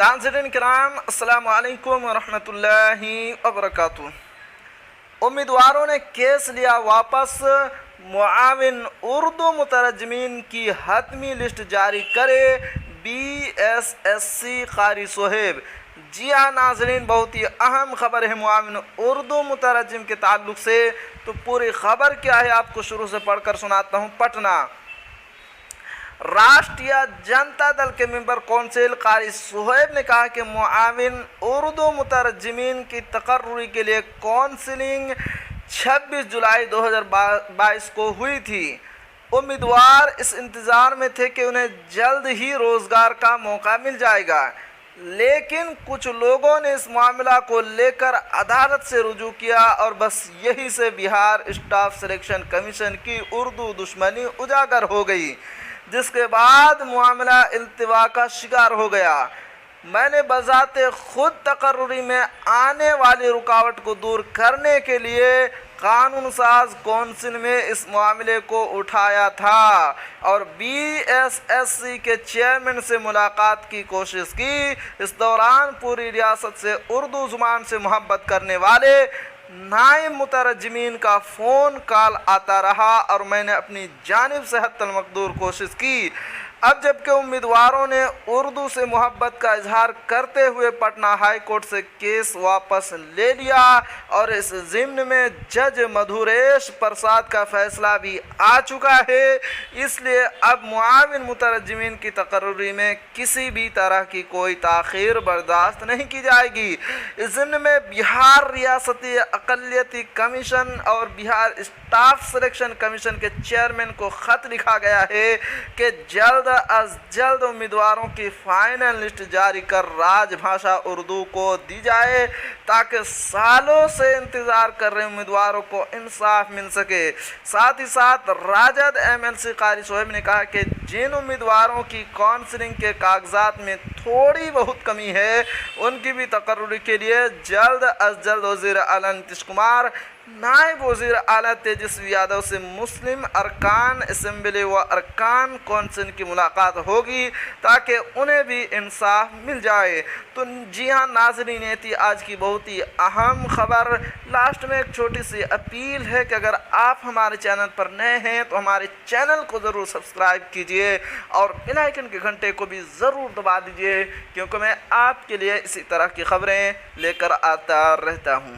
नाज़रीन किराम, अस्सलाम वालेकुम वरहमत उल्लाहि वबरकातुहू। उम्मीदवारों ने केस लिया वापस, मुआविन उर्दू मुतरजमीन की हतमी लिस्ट जारी करे BSSC कारी सोहेब। जी हाँ नाज़रीन, बहुत ही अहम खबर है मुआविन उर्दू मुतरजम के ताल्लुक़ से। तो पूरी खबर क्या है आपको शुरू से पढ़कर सुनाता हूँ। पटना राष्ट्रीय जनता दल के मेंबर कौंसिल कारी सोहेब ने कहा कि मुआविन उर्दू मुतरजमीन की तकर्रुरी के लिए काउंसलिंग 26 जुलाई 2022 को हुई थी। उम्मीदवार इस इंतज़ार में थे कि उन्हें जल्द ही रोज़गार का मौका मिल जाएगा, लेकिन कुछ लोगों ने इस मामला को लेकर अदालत से रुजू किया और बस यही से बिहार स्टाफ सिलेक्शन कमीशन की उर्दू दुश्मनी उजागर हो गई, जिसके बाद मामला इल्तिवा का शिकार हो गया। मैंने बज़ाते खुद तकर्रुरी में आने वाली रुकावट को दूर करने के लिए कानून साज कौंसिल में इस मामले को उठाया था और BSSC के चेयरमैन से मुलाकात की कोशिश की। इस दौरान पूरी रियासत से उर्दू ज़ुबान से मोहब्बत करने वाले नाइब मुतरजमीन का फ़ोन कॉल आता रहा और मैंने अपनी जानिब से हत्तल मकदूर कोशिश की। अब जबकि उम्मीदवारों ने उर्दू से मोहब्बत का इजहार करते हुए पटना हाई कोर्ट से केस वापस ले लिया और इस ज़िम्न में जज मधुरेश प्रसाद का फैसला भी आ चुका है, इसलिए अब मुआविन मुतरजमीन की तकर्रुरी में किसी भी तरह की कोई ताख़ीर बर्दाश्त नहीं की जाएगी। इस ज़िम्न में बिहार रियासती अक़लियती कमीशन और बिहार स्टाफ सिलेक्शन कमीशन के चेयरमैन को ख़त लिखा गया है कि जल्द अज जल्द उम्मीदवारों की फाइनल लिस्ट जारी कर राजभाषा उर्दू को दी जाए, ताकि सालों से इंतज़ार कर रहे उम्मीदवारों को इंसाफ मिल सके। साथ ही साथ राजद MLC कारी सोहेब ने कहा कि जिन उम्मीदवारों की काउंसलिंग के कागजात में थोड़ी बहुत कमी है, उनकी भी तकर्रुरी के लिए जल्द अज जल्द वज़ीर आला नीतीश कुमार, नायब वज़ीर आला तेजस्वी यादव से मुस्लिम अरकान असम्बली व अरकान कौंसिल की मुलाकात होगी, ताकि उन्हें भी इंसाफ मिल जाए। तो जी हाँ नाज़रीन, ये थी आज की बहुत ही अहम खबर। लास्ट में एक छोटी सी अपील है कि अगर आप हमारे चैनल पर नए हैं तो हमारे चैनल को ज़रूर सब्सक्राइब कीजिए और बेल आइकन के घंटे को भी ज़रूर दबा दीजिए, क्योंकि मैं आपके लिए इसी तरह की खबरें लेकर आता रहता हूँ।